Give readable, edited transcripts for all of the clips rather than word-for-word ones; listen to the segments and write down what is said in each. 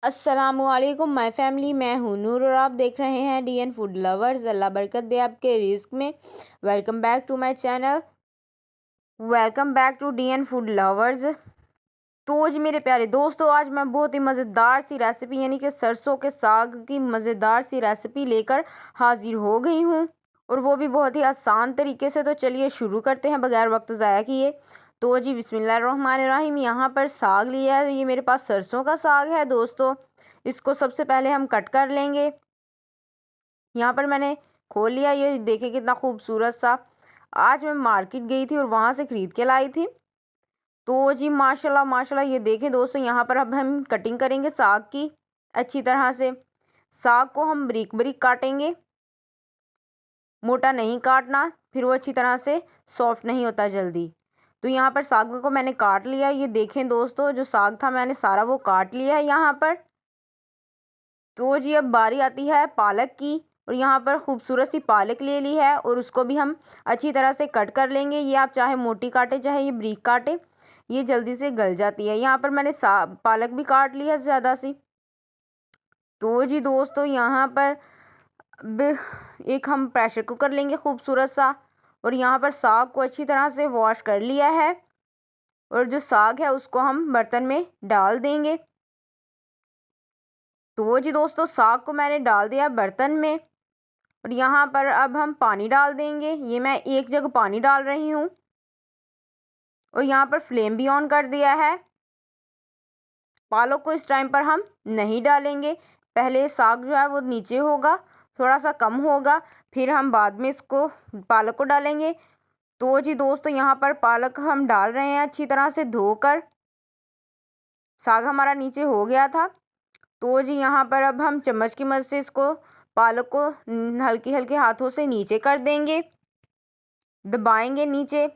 अस्सलामुअलैकुम my family, मैं हूँ नूर और आप देख रहे हैं डीएन फूड लवर्स। अल्लाह बरकत दे आपके रिस्क में। Welcome back to my channel, welcome back to DN food lovers. तो जी मेरे प्यारे दोस्तों, आज मैं बहुत ही मज़ेदार सी रेसिपी यानी कि सरसों के साग की मज़ेदार सी रेसिपी लेकर हाजिर हो गई हूँ, और वो भी बहुत ही आसान तरीके से। तो चलिए शुरू करते हैं बगैर वक्त ज़ाया किए। तो जी बिस्मिल्लाहिर्रहमानिर्रहीम। यहाँ पर साग लिया है, ये मेरे पास सरसों का साग है दोस्तों। इसको सबसे पहले हम कट कर लेंगे। यहाँ पर मैंने खोल लिया, ये देखें कितना खूबसूरत सा। आज मैं मार्केट गई थी और वहाँ से ख़रीद के लाई थी। तो जी माशाल्लाह माशाल्लाह, ये देखें दोस्तों, यहाँ पर अब हम कटिंग करेंगे साग की अच्छी तरह से। साग को हम बारीक बारीक काटेंगे, मोटा नहीं काटना, फिर वो अच्छी तरह से सॉफ्ट नहीं होता जल्दी। तो यहाँ पर साग को मैंने काट लिया। ये देखें दोस्तों, जो साग था मैंने सारा वो काट लिया है यहाँ पर। तो जी अब बारी आती है पालक की, और यहाँ पर खूबसूरत सी पालक ले ली है और उसको भी हम अच्छी तरह से कट कर लेंगे। ये आप चाहे मोटी काटे चाहे ये बारीक काटे, ये जल्दी से गल जाती है। यहाँ पर मैंने पालक भी काट ली है ज़्यादा सी। तो जी दोस्तों, यहाँ पर एक हम प्रेशर कुकर लेंगे खूबसूरत सा, और यहाँ पर साग को अच्छी तरह से वॉश कर लिया है, और जो साग है उसको हम बर्तन में डाल देंगे। तो जी दोस्तों, साग को मैंने डाल दिया बर्तन में, और यहाँ पर अब हम पानी डाल देंगे। ये मैं एक जग पानी डाल रही हूँ, और यहाँ पर फ्लेम भी ऑन कर दिया है। पालक को इस टाइम पर हम नहीं डालेंगे, पहले साग जो है वो नीचे होगा, थोड़ा सा कम होगा, फिर हम बाद में इसको पालक को डालेंगे। तो जी दोस्तों, यहाँ पर पालक हम डाल रहे हैं अच्छी तरह से धोकर। साग हमारा नीचे हो गया था। तो जी यहाँ पर अब हम चम्मच की मदद से इसको पालक को हल्के हल्के हाथों से नीचे कर देंगे, दबाएंगे नीचे।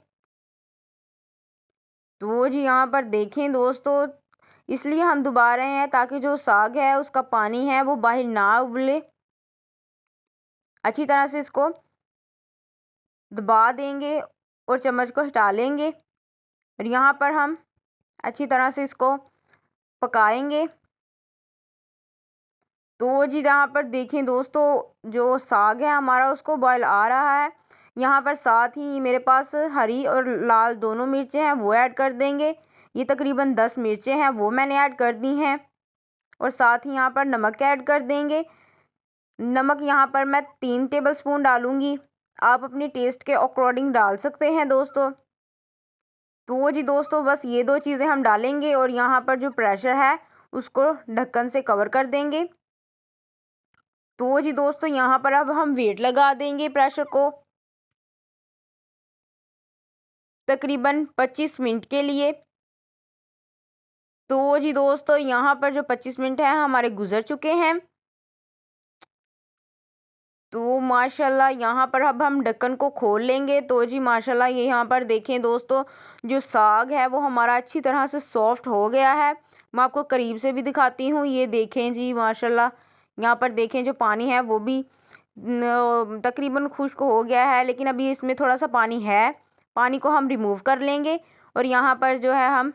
तो जी यहाँ पर देखें दोस्तों, इसलिए हम दबा रहे हैं ताकि जो साग है उसका पानी है वो बाहर ना उबले। अच्छी तरह से इसको दबा देंगे और चम्मच को हटा लेंगे, और यहाँ पर हम अच्छी तरह से इसको पकाएंगे। तो जी यहाँ पर देखें दोस्तों, जो साग है हमारा उसको बॉयल आ रहा है। यहाँ पर साथ ही मेरे पास हरी और लाल दोनों मिर्चें हैं, वो ऐड कर देंगे। ये तकरीबन 10 मिर्चें हैं, वो मैंने ऐड कर दी हैं, और साथ ही यहाँ पर नमक ऐड कर देंगे। नमक यहाँ पर मैं 3 टेबलस्पून डालूँगी, आप अपने टेस्ट के अकॉर्डिंग डाल सकते हैं दोस्तों। तो जी दोस्तों, बस ये 2 चीज़ें हम डालेंगे, और यहाँ पर जो प्रेशर है उसको ढक्कन से कवर कर देंगे। तो जी दोस्तों, यहाँ पर अब हम वेट लगा देंगे प्रेशर को तकरीबन 25 मिनट के लिए। तो जी दोस्तों, यहाँ पर जो 25 मिनट है हमारे गुजर चुके हैं। तो माशाल्लाह यहाँ पर अब हम ढक्कन को खोल लेंगे। तो जी माशाल्लाह, ये यहाँ पर देखें दोस्तों, जो साग है वो हमारा अच्छी तरह से सॉफ्ट हो गया है। मैं आपको करीब से भी दिखाती हूँ, ये देखें जी माशाल्लाह। यहाँ पर देखें जो पानी है वो भी तकरीबन खुश्क हो गया है, लेकिन अभी इसमें थोड़ा सा पानी है। पानी को हम रिमूव कर लेंगे, और यहाँ पर जो है हम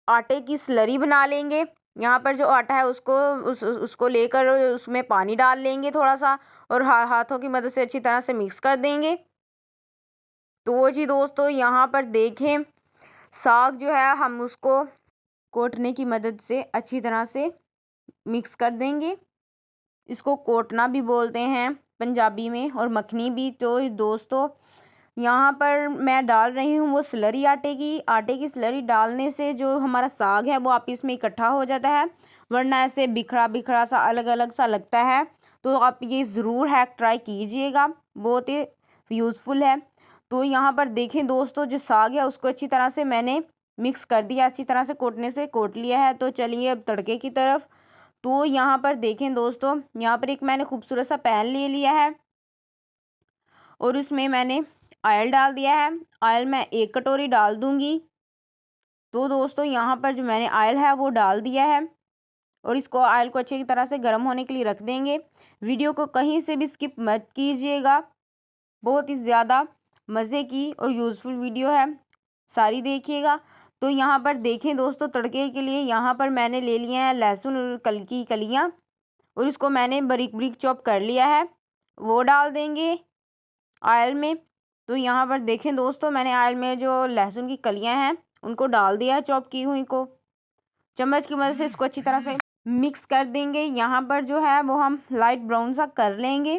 आटे की स्लरी बना लेंगे। यहाँ पर जो आटा है उसको लेकर उसमें पानी डाल लेंगे थोड़ा सा, और हाथों की मदद से अच्छी तरह से मिक्स कर देंगे। तो जी दोस्तों, यहाँ पर देखें साग जो है हम उसको कोटने की मदद से अच्छी तरह से मिक्स कर देंगे। इसको कोटना भी बोलते हैं पंजाबी में, और मखनी भी। तो दोस्तों, यहाँ पर मैं डाल रही हूँ वो स्लरी आटे की स्लरी डालने से जो हमारा साग है वो आपस में इकट्ठा हो जाता है, वरना ऐसे बिखरा बिखरा सा अलग अलग सा लगता है। तो आप ये ज़रूर हैक ट्राई कीजिएगा, बहुत ही यूज़फुल है। तो यहाँ पर देखें दोस्तों, जो साग है उसको अच्छी तरह से मैंने मिक्स कर दिया, अच्छी तरह से कोटने से कोट लिया है। तो चलिए अब तड़के की तरफ। तो यहाँ पर देखें दोस्तों, यहाँ पर एक मैंने खूबसूरत सा पैन ले लिया है, और उसमें मैंने ऑयल डाल दिया है। ऑयल मैं 1 कटोरी डाल दूँगी। तो दोस्तों, यहाँ पर जो मैंने ऑयल है वो डाल दिया है, और इसको ऑयल को अच्छी तरह से गर्म होने के लिए रख देंगे। वीडियो को कहीं से भी स्किप मत कीजिएगा, बहुत ही ज़्यादा मज़े की और यूज़फुल वीडियो है, सारी देखिएगा। तो यहाँ पर देखें दोस्तों, तड़के के लिए यहाँ पर मैंने ले लिया है लहसुन और कल की कलियाँ, और इसको मैंने बारीक बारीक चॉप कर लिया है, वो डाल देंगे ऑयल में। तो यहाँ पर देखें दोस्तों, मैंने ऑयल में जो लहसुन की कलियाँ हैं उनको डाल दिया है चॉप की हुई को। चम्मच की मदद से इसको अच्छी तरह से मिक्स कर देंगे। यहाँ पर जो है वो हम लाइट ब्राउन सा कर लेंगे।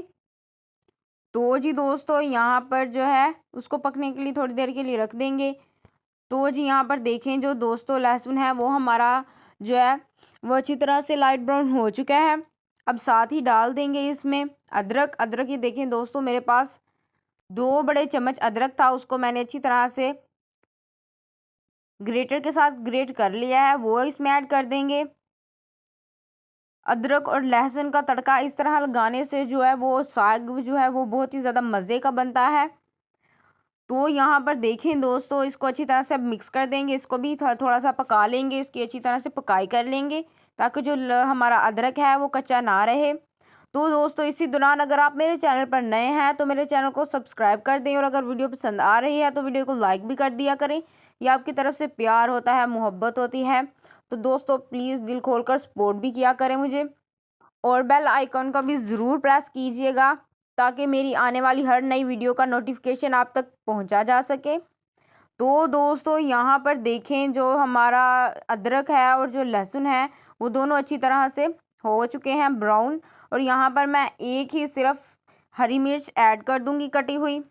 तो जी दोस्तों, यहाँ पर जो है उसको पकने के लिए थोड़ी देर के लिए रख देंगे। तो जी यहाँ पर देखें जो दोस्तों लहसुन है वो हमारा जो है वो अच्छी तरह से लाइट ब्राउन हो चुका है। अब साथ ही डाल देंगे इसमें अदरक। अदरक ये देखें दोस्तों, मेरे पास 2 बड़े चम्मच अदरक था, उसको मैंने अच्छी तरह से ग्रेटर के साथ ग्रेट कर लिया है, वो इसमें ऐड कर देंगे। अदरक और लहसुन का तड़का इस तरह लगाने से जो है वो साग जो है वो बहुत ही ज़्यादा मज़े का बनता है। तो यहाँ पर देखें दोस्तों, इसको अच्छी तरह से अब मिक्स कर देंगे। इसको भी थोड़ा सा पका लेंगे, इसकी अच्छी तरह से पकाई कर लेंगे ताकि जो हमारा अदरक है वो कच्चा ना रहे। तो दोस्तों, इसी दौरान अगर आप मेरे चैनल पर नए हैं तो मेरे चैनल को सब्सक्राइब कर दें, और अगर वीडियो पसंद आ रही है तो वीडियो को लाइक भी कर दिया करें। ये आपकी तरफ से प्यार होता है, मोहब्बत होती है। तो दोस्तों प्लीज़ दिल खोल कर सपोर्ट भी किया करें मुझे, और बेल आइकॉन का भी ज़रूर प्रेस कीजिएगा ताकि मेरी आने वाली हर नई वीडियो का नोटिफिकेशन आप तक पहुंचा जा सके। तो दोस्तों यहाँ पर देखें जो हमारा अदरक है और जो लहसुन है वो दोनों अच्छी तरह से हो चुके हैं ब्राउन, और यहाँ पर मैं एक ही सिर्फ हरी मिर्च ऐड कर दूंगी कटी हुई।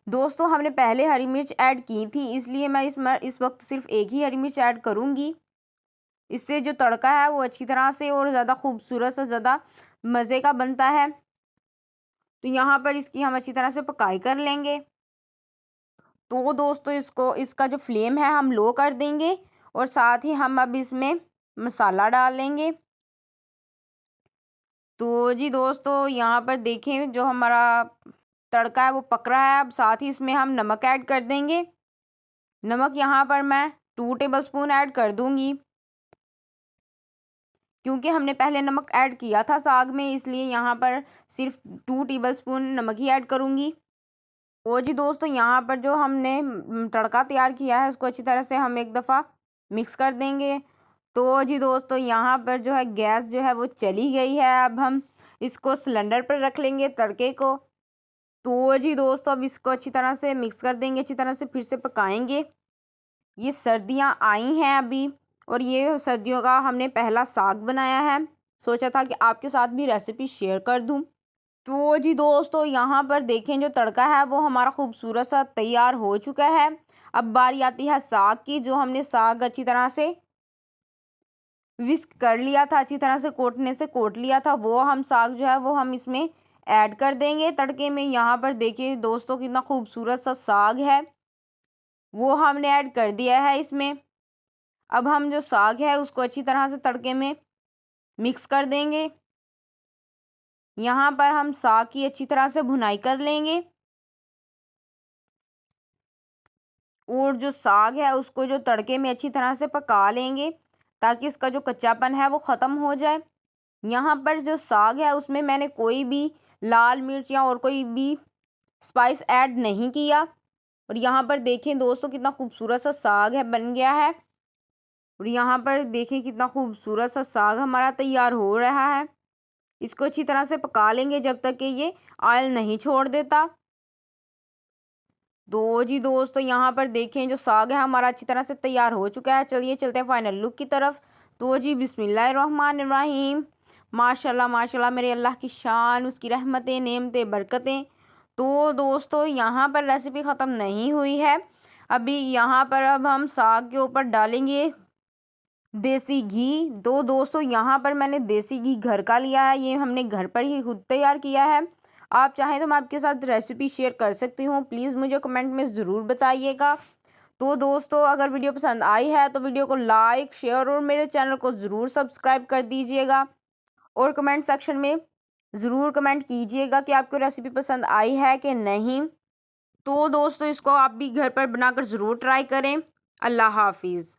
दोस्तों हमने पहले हरी मिर्च ऐड की थी, इसलिए मैं इस वक्त सिर्फ एक ही हरी मिर्च ऐड करूँगी। इससे जो तड़का है वो अच्छी तरह से और ज़्यादा खूबसूरत से ज़्यादा मज़े का बनता है। तो यहाँ पर इसकी हम अच्छी तरह से पकाई कर लेंगे। तो दोस्तों इसका जो फ्लेम है हम लो कर देंगे, और साथ ही हम अब इसमें मसाला डाल लेंगे। तो जी दोस्तों यहाँ पर देखें जो हमारा तड़का है वो पक रहा है। अब साथ ही इसमें हम नमक ऐड कर देंगे। नमक यहाँ पर मैं 2 टेबलस्पून ऐड कर दूँगी, क्योंकि हमने पहले नमक ऐड किया था साग में, इसलिए यहाँ पर सिर्फ 2 टेबलस्पून नमक ही ऐड करूँगी। तो जी दोस्तों यहाँ पर जो हमने तड़का तैयार किया है उसको अच्छी तरह से हम एक दफ़ा मिक्स कर देंगे। तो जी दोस्तों यहाँ पर जो है गैस जो है वो चली गई है। अब हम इसको सिलेंडर पर रख लेंगे तड़के को। तो जी दोस्तों अब इसको अच्छी तरह से मिक्स कर देंगे, अच्छी तरह से फिर से पकाएंगे। ये सर्दियाँ आई हैं अभी, और ये सर्दियों का हमने पहला साग बनाया है। सोचा था कि आपके साथ भी रेसिपी शेयर कर दूँ। तो जी दोस्तों यहाँ पर देखें जो तड़का है वो हमारा खूबसूरत सा तैयार हो चुका है। अब बारी आती है साग की। जो हमने साग अच्छी तरह से विस्क कर लिया था, अच्छी तरह से कोटने से कोट लिया था, वो हम साग जो है वो हम इसमें ऐड कर देंगे तड़के में। यहाँ पर देखिए दोस्तों कितना खूबसूरत सा साग है, वो हमने ऐड कर दिया है इसमें। अब हम जो साग है उसको अच्छी तरह से तड़के में मिक्स कर देंगे। यहाँ पर हम साग की अच्छी तरह से भुनाई कर लेंगे, और जो साग है उसको जो तड़के में अच्छी तरह से पका लेंगे ताकि इसका जो कच्चापन है वो ख़त्म हो जाए। यहाँ पर जो साग है उसमें मैंने कोई भी लाल मिर्च या और कोई भी स्पाइस ऐड नहीं किया। और यहाँ पर देखें दोस्तों कितना खूबसूरत सा साग है बन गया है, और यहाँ पर देखें कितना खूबसूरत सा साग हमारा तैयार हो रहा है। इसको अच्छी तरह से पका लेंगे जब तक कि ये ऑयल नहीं छोड़ देता। तो जी दोस्तों यहाँ पर देखें जो साग है हमारा अच्छी तरह से तैयार हो चुका है। चलिए चलते हैं फाइनल लुक की तरफ। तो जी बिस्मिल्लाहिर्रहमानिर्रहीम। माशाल्लाह माशाल्लाह, मेरे अल्लाह की शान, उसकी रहमतें, नेमतें, बरकतें। तो दोस्तों यहाँ पर रेसिपी ख़त्म नहीं हुई है अभी। यहाँ पर अब हम साग के ऊपर डालेंगे देसी घी। तो दोस्तों यहाँ पर मैंने देसी घी घर का लिया है, ये हमने घर पर ही खुद तैयार किया है। आप चाहें तो मैं आपके साथ रेसिपी शेयर कर सकती हूँ, प्लीज़ मुझे कमेंट में ज़रूर बताइएगा। तो दोस्तों अगर वीडियो पसंद आई है तो वीडियो को लाइक, शेयर और मेरे चैनल को ज़रूर सब्सक्राइब कर दीजिएगा, और कमेंट सेक्शन में ज़रूर कमेंट कीजिएगा कि आपको रेसिपी पसंद आई है कि नहीं। तो दोस्तों इसको आप भी घर पर बनाकर ज़रूर ट्राई करें। अल्लाह हाफिज़।